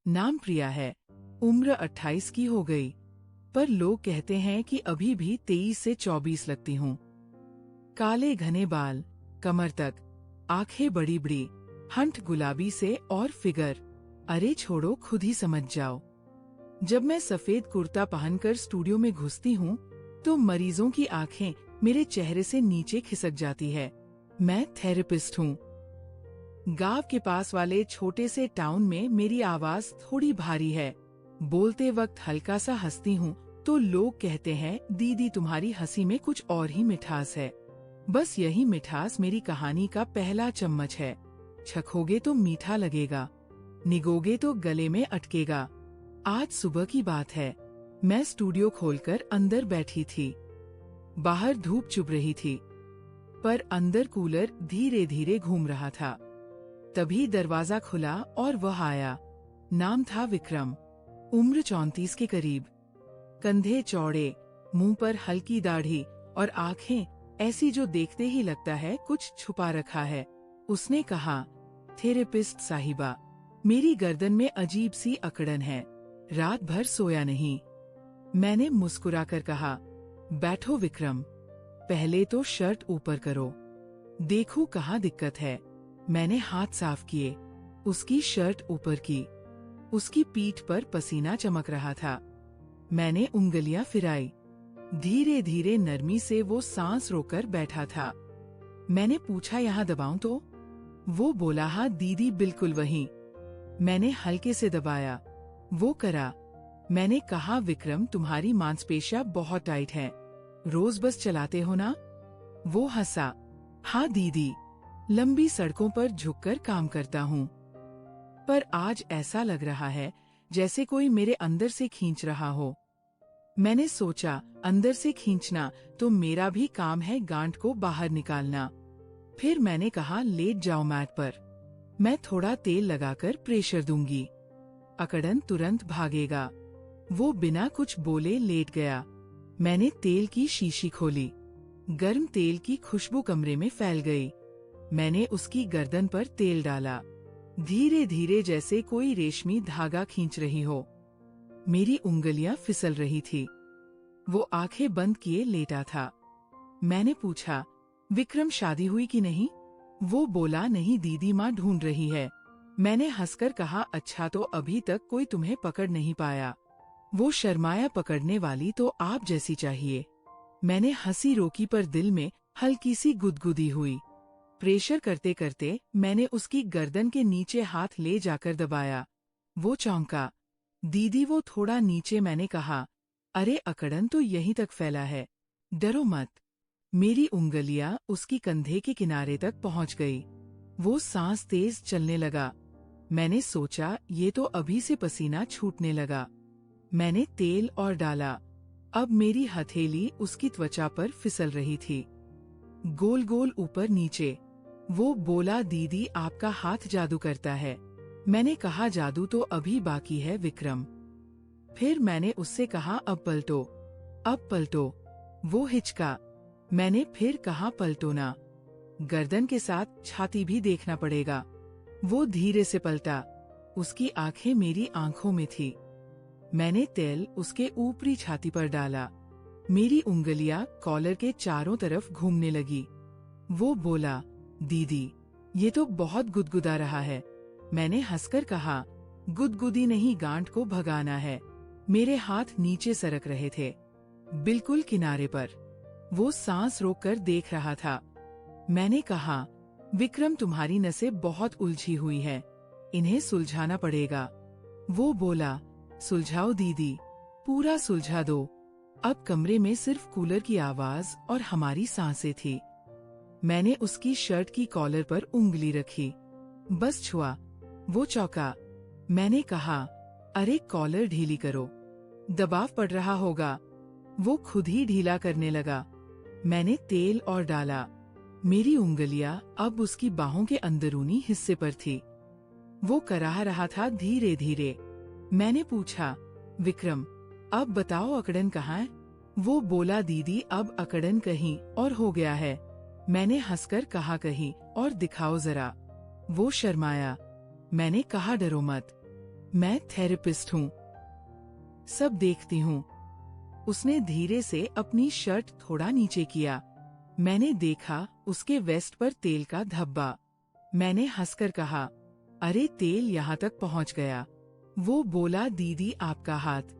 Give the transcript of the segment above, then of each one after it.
नाम प्रिया है, उम्र 28 की हो गई, पर लोग कहते हैं कि अभी भी 23 से 24 लगती हूँ। काले घने बाल, कमर तक, आंखें बड़ी बड़ी, हंठ गुलाबी से और फिगर, अरे छोड़ो खुद ही समझ जाओ। जब मैं सफेद कुर्ता पहनकर स्टूडियो में घुसती हूँ तो मरीजों की आंखें मेरे चेहरे से नीचे खिसक जाती है। मैं थेरेपिस्ट हूँ। गांव के पास वाले छोटे से टाउन में मेरी आवाज थोड़ी भारी है। बोलते वक्त हल्का सा हंसती हूँ तो लोग कहते हैं दीदी तुम्हारी हंसी में कुछ और ही मिठास है। बस यही मिठास मेरी कहानी का पहला चम्मच है। चखोगे तो मीठा लगेगा, निगोगे तो गले में अटकेगा। आज सुबह की बात है, मैं स्टूडियो खोलकर अंदर बैठी थी। बाहर धूप चुभ रही थी, पर अंदर कूलर धीरे धीरे घूम रहा था। तभी दरवाजा खुला और वह आया। नाम था विक्रम, उम्र 34 के करीब, कंधे चौड़े, मुंह पर हल्की दाढ़ी और आंखें ऐसी जो देखते ही लगता है कुछ छुपा रखा है। उसने कहा, थेरेपिस्ट साहिबा, मेरी गर्दन में अजीब सी अकड़न है, रात भर सोया नहीं। मैंने मुस्कुराकर कहा, बैठो विक्रम, पहले तो शर्ट ऊपर करो, देखो कहाँ दिक्कत है। मैंने हाथ साफ किए, उसकी शर्ट ऊपर की। उसकी पीठ पर पसीना चमक रहा था। मैंने उंगलियां फिराई। धीरे धीरे नरमी से वो सांस रोकर बैठा था। मैंने पूछा, यहाँ दबाऊं तो? वो बोला, हाँ दीदी बिल्कुल वहीं। मैंने हल्के से दबाया, वो करा। मैंने कहा, विक्रम तुम्हारी मांसपेशियां बहुत टाइट हैं, रोज बस चलाते हो ना? वो हंसा, हाँ दीदी, लंबी सड़कों पर झुककर काम करता हूँ, पर आज ऐसा लग रहा है जैसे कोई मेरे अंदर से खींच रहा हो। मैंने सोचा, अंदर से खींचना तो मेरा भी काम है, गांठ को बाहर निकालना। फिर मैंने कहा, लेट जाओ मैट पर, मैं थोड़ा तेल लगाकर प्रेशर दूंगी, अकड़न तुरंत भागेगा। वो बिना कुछ बोले लेट गया। मैंने तेल की शीशी खोली। गर्म तेल की खुशबू कमरे में फैल गई। मैंने उसकी गर्दन पर तेल डाला, धीरे धीरे जैसे कोई रेशमी धागा खींच रही हो। मेरी उंगलियां फिसल रही थी। वो आंखें बंद किए लेटा था। मैंने पूछा, विक्रम शादी हुई कि नहीं? वो बोला, नहीं दीदी, माँ ढूंढ रही है। मैंने हंसकर कहा, अच्छा तो अभी तक कोई तुम्हें पकड़ नहीं पाया? वो शर्माया, पकड़ने वाली तो आप जैसी चाहिए। मैंने हंसी रोकी पर दिल में हल्की सी गुदगुदी हुई। प्रेशर करते करते मैंने उसकी गर्दन के नीचे हाथ ले जाकर दबाया। वो चौंका, दीदी वो थोड़ा नीचे। मैंने कहा, अरे अकड़न तो यहीं तक फैला है, डरो मत। मेरी उंगलियां उसकी कंधे के किनारे तक पहुंच गई। वो सांस तेज चलने लगा। मैंने सोचा, ये तो अभी से पसीना छूटने लगा। मैंने तेल और डाला। अब मेरी हथेली उसकी त्वचा पर फिसल रही थी, गोल गोल ऊपर नीचे। वो बोला, दीदी आपका हाथ जादू करता है। मैंने कहा, जादू तो अभी बाकी है विक्रम। फिर मैंने उससे कहा, अब पलटो, अब पलटो। वो हिचका। मैंने फिर कहा, पलटो ना, गर्दन के साथ छाती भी देखना पड़ेगा। वो धीरे से पलटा। उसकी आंखें मेरी आंखों में थी। मैंने तेल उसके ऊपरी छाती पर डाला। मेरी उंगलियां कॉलर के चारों तरफ घूमने लगी। वो बोला, दीदी ये तो बहुत गुदगुदा रहा है। मैंने हंसकर कहा, गुदगुदी नहीं, गांठ को भगाना है। मेरे हाथ नीचे सरक रहे थे, बिल्कुल किनारे पर। वो सांस रोककर देख रहा था। मैंने कहा, विक्रम तुम्हारी नसें बहुत उलझी हुई है, इन्हें सुलझाना पड़ेगा। वो बोला, सुलझाओ दीदी, पूरा सुलझा दो। अब कमरे में सिर्फ कूलर की आवाज और हमारी सांसें थी। मैंने उसकी शर्ट की कॉलर पर उंगली रखी, बस छुआ। वो चौंका। मैंने कहा, अरे कॉलर ढीली करो, दबाव पड़ रहा होगा। वो खुद ही ढीला करने लगा। मैंने तेल और डाला। मेरी उंगलियां अब उसकी बाहों के अंदरूनी हिस्से पर थी। वो कराह रहा था धीरे धीरे। मैंने पूछा, विक्रम अब बताओ अकड़न कहाँ है? वो बोला, दीदी अब अकड़न कहीं और हो गया है। मैंने हंसकर कहा, कहीं और दिखाओ जरा। वो शर्माया। मैंने कहा, डरो मत, मैं थेरेपिस्ट हूँ, सब देखती हूँ। उसने धीरे से अपनी शर्ट थोड़ा नीचे किया। मैंने देखा उसके वेस्ट पर तेल का धब्बा। मैंने हंसकर कहा, अरे तेल यहाँ तक पहुँच गया। वो बोला, दीदी आपका हाथ।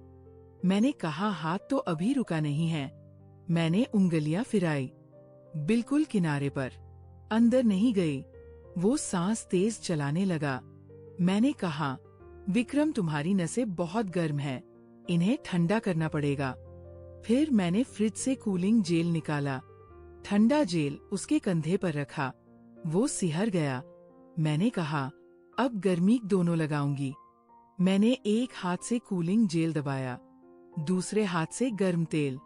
मैंने कहा, हाथ तो अभी रुका नहीं है। मैंने उंगलियां फिराई, बिल्कुल किनारे पर, अंदर नहीं गई। वो सांस तेज चलाने लगा। मैंने कहा, विक्रम तुम्हारी नसें बहुत गर्म हैं, इन्हें ठंडा करना पड़ेगा। फिर मैंने फ्रिज से कूलिंग जेल निकाला, ठंडा जेल उसके कंधे पर रखा। वो सिहर गया। मैंने कहा, अब गर्मी दोनों लगाऊंगी। मैंने एक हाथ से कूलिंग जेल दबाया, दूसरे हाथ से गर्म तेल।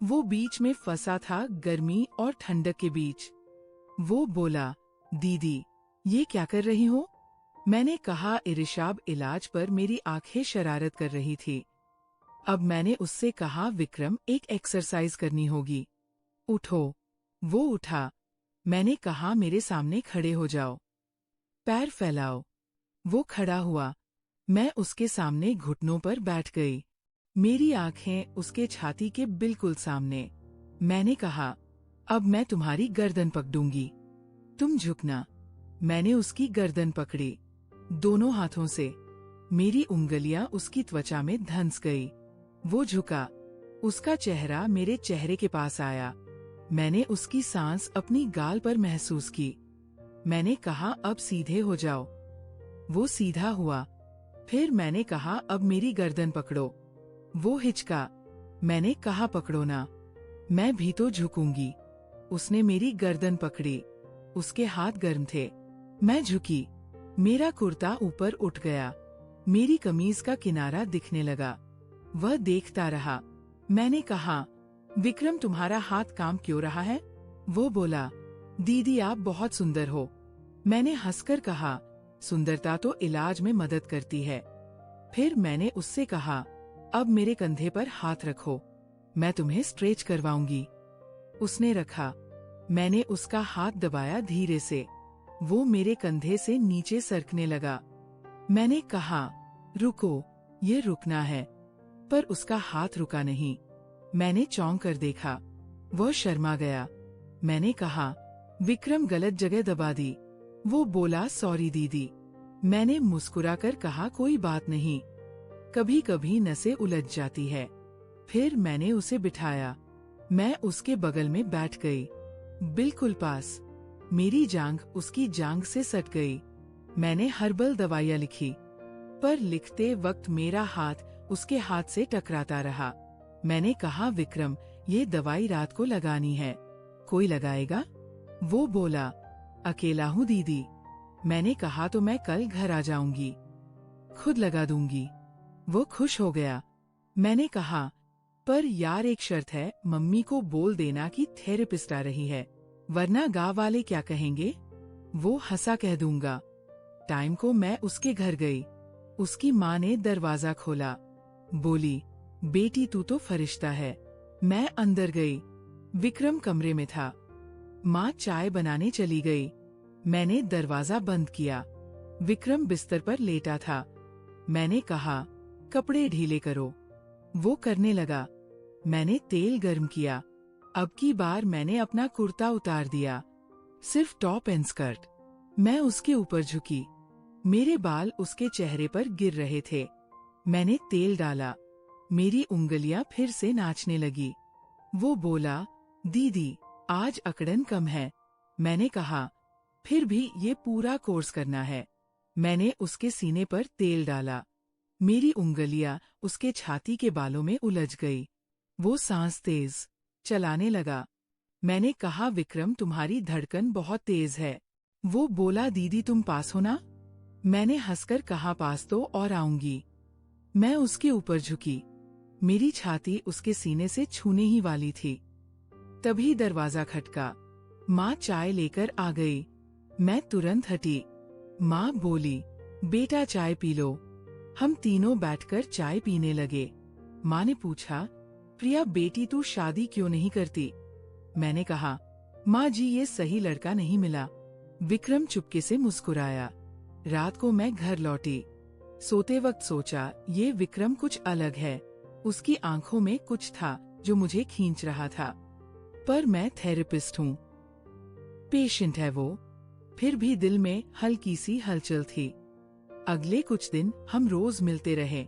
वो बीच में फंसा था, गर्मी और ठंडक के बीच। वो बोला, दीदी ये क्या कर रही हो? मैंने कहा, इरिशाब इलाज पर मेरी आंखें शरारत कर रही थी। अब मैंने उससे कहा, विक्रम एक एक्सरसाइज करनी होगी, उठो। वो उठा। मैंने कहा, मेरे सामने खड़े हो जाओ, पैर फैलाओ। वो खड़ा हुआ। मैं उसके सामने घुटनों पर बैठ गई, मेरी आंखें उसके छाती के बिल्कुल सामने। मैंने कहा, अब मैं तुम्हारी गर्दन पकड़ूंगी, तुम झुकना। मैंने उसकी गर्दन पकड़ी दोनों हाथों से। मेरी उंगलियां उसकी त्वचा में धंस गई। वो झुका, उसका चेहरा मेरे चेहरे के पास आया। मैंने उसकी सांस अपनी गाल पर महसूस की। मैंने कहा, अब सीधे हो जाओ। वो सीधा हुआ। फिर मैंने कहा, अब मेरी गर्दन पकड़ो। वो हिचका। मैंने कहा, पकड़ो ना, मैं भी तो झुकूंगी। उसने मेरी गर्दन पकड़ी। उसके हाथ गर्म थे। मैं झुकी। मेरा कुर्ता ऊपर उठ गया, मेरी कमीज का किनारा दिखने लगा। वह देखता रहा। मैंने कहा, विक्रम तुम्हारा हाथ काम क्यों रहा है? वो बोला, दीदी आप बहुत सुंदर हो। मैंने हंसकर कहा, सुंदरता तो इलाज में मदद करती है। फिर मैंने उससे कहा, अब मेरे कंधे पर हाथ रखो, मैं तुम्हें स्ट्रेच करवाऊंगी। उसने रखा। मैंने उसका हाथ दबाया धीरे से। वो मेरे कंधे से नीचे सरकने लगा। मैंने कहा, रुको, ये रुकना है। पर उसका हाथ रुका नहीं। मैंने चौंक कर देखा। वह शर्मा गया। मैंने कहा, विक्रम गलत जगह दबा दी। वो बोला, सॉरी दीदी। मैंने मुस्कुराकर कहा, कोई बात नहीं, कभी कभी नसें उलझ जाती है। फिर मैंने उसे बिठाया। मैं उसके बगल में बैठ गई, बिल्कुल पास। मेरी जांघ उसकी जांघ से सट गई। मैंने हर्बल दवाइयाँ लिखी, पर लिखते वक्त मेरा हाथ उसके हाथ से टकराता रहा। मैंने कहा, विक्रम ये दवाई रात को लगानी है, कोई लगाएगा? वो बोला, अकेला हूँ दीदी। मैंने कहा, तो मैं कल घर आ जाऊंगी, खुद लगा दूंगी। वो खुश हो गया। मैंने कहा, पर यार एक शर्त है, मम्मी को बोल देना कि थेरेपिस्ट आ रही है, वरना गांव वाले क्या कहेंगे? वो हंसा, कह दूंगा। टाइम को मैं उसके घर गई। उसकी माँ ने दरवाजा खोला, बोली, बेटी तू तो फरिश्ता है। मैं अंदर गई। विक्रम कमरे में था। माँ चाय बनाने चली गई। मैंने दरवाजा बंद किया। विक्रम बिस्तर पर लेटा था। मैंने कहा, कपड़े ढीले करो। वो करने लगा। मैंने तेल गर्म किया। अब की बार मैंने अपना कुर्ता उतार दिया, सिर्फ टॉप एंड स्कर्ट। मैं उसके ऊपर झुकी। मेरे बाल उसके चेहरे पर गिर रहे थे। मैंने तेल डाला। मेरी उंगलियां फिर से नाचने लगी। वो बोला, दीदी आज अकड़न कम है। मैंने कहा, फिर भी ये पूरा कोर्स करना है। मैंने उसके सीने पर तेल डाला। मेरी उंगलियां उसके छाती के बालों में उलझ गई। वो सांस तेज चलाने लगा। मैंने कहा, विक्रम तुम्हारी धड़कन बहुत तेज है। वो बोला, दीदी तुम पास हो ना? मैंने हंसकर कहा, पास तो और आऊंगी। मैं उसके ऊपर झुकी। मेरी छाती उसके सीने से छूने ही वाली थी। तभी दरवाजा खटका। माँ चाय लेकर आ गई। मैं तुरंत हटी। माँ बोली, बेटा चाय पी लो। हम तीनों बैठकर चाय पीने लगे। माँ ने पूछा, प्रिया बेटी तू शादी क्यों नहीं करती? मैंने कहा, माँ जी ये सही लड़का नहीं मिला। विक्रम चुपके से मुस्कुराया। रात को मैं घर लौटी। सोते वक्त सोचा ये विक्रम कुछ अलग है। उसकी आंखों में कुछ था जो मुझे खींच रहा था। पर मैं थेरेपिस्ट हूँ, पेशेंट है वो। फिर भी दिल में हल्की सी हलचल थी। अगले कुछ दिन हम रोज मिलते रहे।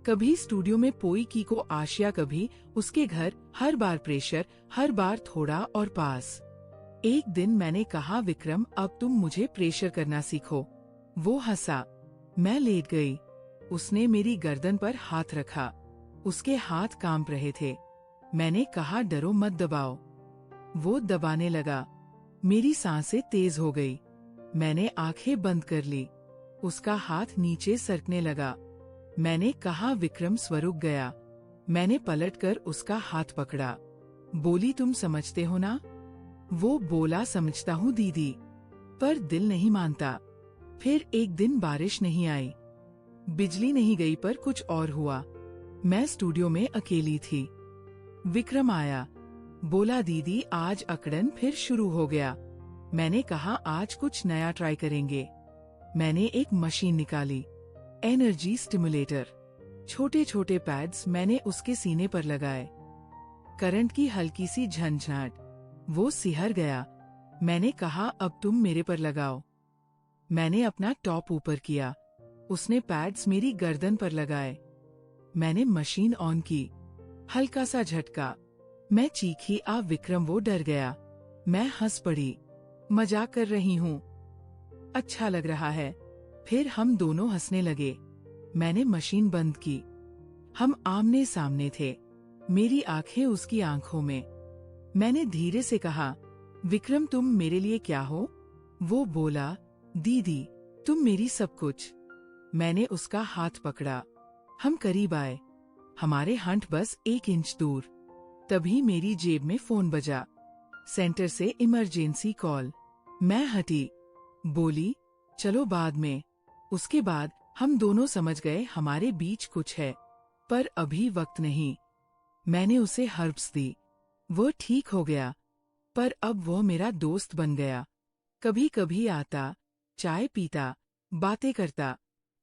कभी स्टूडियो में पोई की को आशिया, कभी उसके घर, हर बार प्रेशर, हर बार थोड़ा और पास। एक दिन मैंने कहा, विक्रम अब तुम मुझे प्रेशर करना सीखो। वो हंसा। मैं लेट गई। उसने मेरी गर्दन पर हाथ रखा। उसके हाथ कांप रहे थे। मैंने कहा, डरो मत, दबाओ। वो दबाने लगा। मेरी सांसें तेज हो गई। मैंने आंखें बंद कर ली। उसका हाथ नीचे सरकने लगा। मैंने कहा, विक्रम स्वरुक गया। मैंने पलटकर उसका हाथ पकड़ा। बोली, तुम समझते हो ना? वो बोला, समझता हूँ दीदी, पर दिल नहीं मानता। फिर एक दिन बारिश नहीं आई, बिजली नहीं गई, पर कुछ और हुआ। मैं स्टूडियो में अकेली थी। विक्रम आया। बोला, दीदी आज अकड़न फिर शुरू हो गया। मैंने कहा, आज कुछ नया ट्राई करेंगे। मैंने एक मशीन निकाली, एनर्जी स्टिमुलेटर। छोटे छोटे पैड्स मैंने उसके सीने पर लगाए। करंट की हल्की सी झंझनाहट। वो सिहर गया। मैंने कहा, अब तुम मेरे पर लगाओ। मैंने अपना टॉप ऊपर किया। उसने पैड्स मेरी गर्दन पर लगाए। मैंने मशीन ऑन की। हल्का सा झटका। मैं चीखी, आ विक्रम। वो डर गया। मैं हंस पड़ी। मजाक कर रही हूँ, अच्छा लग रहा है। फिर हम दोनों हंसने लगे। मैंने मशीन बंद की। हम आमने सामने थे, मेरी आंखें उसकी आंखों में। मैंने धीरे से कहा, विक्रम तुम मेरे लिए क्या हो? वो बोला, दीदी तुम मेरी सब कुछ। मैंने उसका हाथ पकड़ा। हम करीब आए, हमारे हंट बस 1 इंच दूर। तभी मेरी जेब में फोन बजा। सेंटर से इमरजेंसी कॉल। मैं हटी। बोली, चलो बाद में। उसके बाद हम दोनों समझ गए हमारे बीच कुछ है, पर अभी वक्त नहीं। मैंने उसे हर्ब्स दी। वो ठीक हो गया, पर अब वो मेरा दोस्त बन गया। कभी कभी आता, चाय पीता, बातें करता।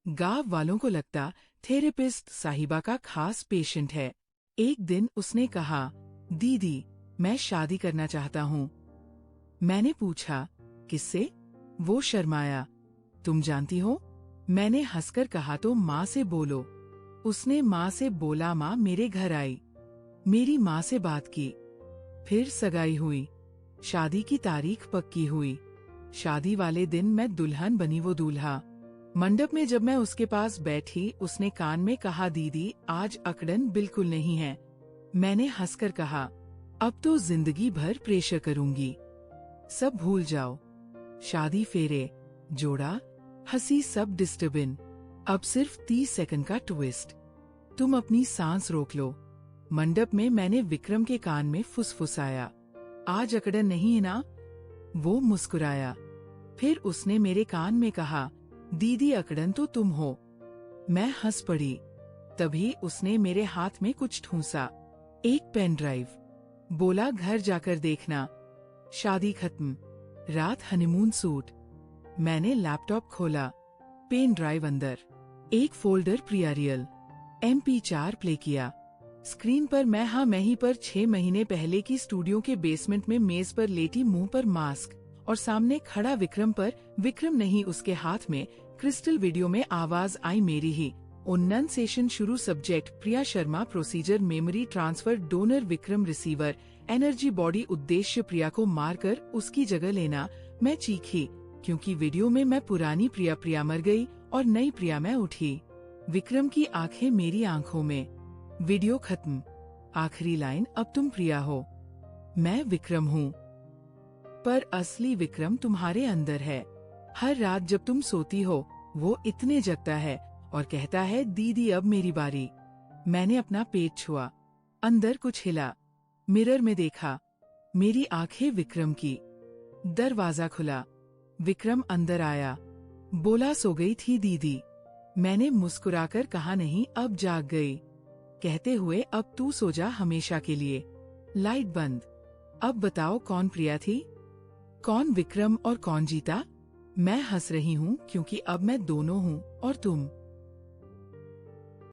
गांव वालों को लगता थेरेपिस्ट साहिबा का खास पेशेंट है। एक दिन उसने कहा, दीदी मैं शादी करना चाहता हूँ। मैंने पूछा, किससे? वो शर्माया। तुम जानती हो? मैंने हंसकर कहा, तो माँ से बोलो। उसने माँ से बोला। माँ मेरे घर आई। मेरी माँ से बात की। फिर सगाई हुई। शादी की तारीख पक्की हुई। शादी वाले दिन मैं दुल्हन बनी, वो दूल्हा। मंडप में जब मैं उसके पास बैठी, उसने कान में कहा, दीदी आज अकड़न बिल्कुल नहीं है। मैंने हंसकर कहा, अब तो जिंदगी भर प्रेशर करूंगी, सब भूल जाओ। शादी, फेरे, जोड़ा, हंसी, सब डिस्टर्बिन। अब सिर्फ 30 सेकंड का ट्विस्ट। तुम अपनी सांस रोक लो। मंडप में मैंने विक्रम के कान में फुसफुसाया, आज अकड़न नहीं है ना? वो मुस्कुराया। फिर उसने मेरे कान में कहा, दीदी अकड़न तो तुम हो। मैं हंस पड़ी। तभी उसने मेरे हाथ में कुछ ठूंसा, एक पेन ड्राइव। बोला, घर जाकर देखना। शादी खत्म, रात हनीमून सूट। मैंने लैपटॉप खोला, पेन ड्राइव अंदर, एक फोल्डर प्रिया रियल MP4 प्ले किया। स्क्रीन पर मैं ही पर 6 महीने पहले की स्टूडियो के बेसमेंट में मेज पर लेटी, मुंह पर मास्क, और सामने खड़ा विक्रम। पर विक्रम नहीं, उसके हाथ में क्रिस्टल। वीडियो में आवाज आई मेरी ही। उन्नन सेशन शुरू। Subject Priya Sharma. Procedure memory transfer. Donor Vikram. Receiver energy body. उद्देश्य प्रिया को मारकर उसकी जगह लेना। मैं चीखी, क्योंकि वीडियो में मैं पुरानी प्रिया मर गई और नई प्रिया मैं उठी। विक्रम की आंखें मेरी आंखों में। वीडियो खत्म। आखिरी लाइन, अब तुम प्रिया हो, मैं विक्रम हूँ। पर असली विक्रम तुम्हारे अंदर है। हर रात जब तुम सोती हो, वो इतने जगता है और कहता है, दीदी अब मेरी बारी। मैंने अपना पेट छुआ, अंदर कुछ हिला। मिरर में देखा, मेरी आंखें विक्रम की। दरवाजा खुला, विक्रम अंदर आया। बोला, सो गई थी दीदी? मैंने मुस्कुराकर कहा, नहीं अब जाग गई। कहते हुए, अब तू सो जा हमेशा के लिए। लाइट बंद। अब बताओ कौन प्रिया थी, कौन विक्रम और कौन जीता? मैं हंस रही हूँ क्योंकि अब मैं दोनों हूँ और तुम।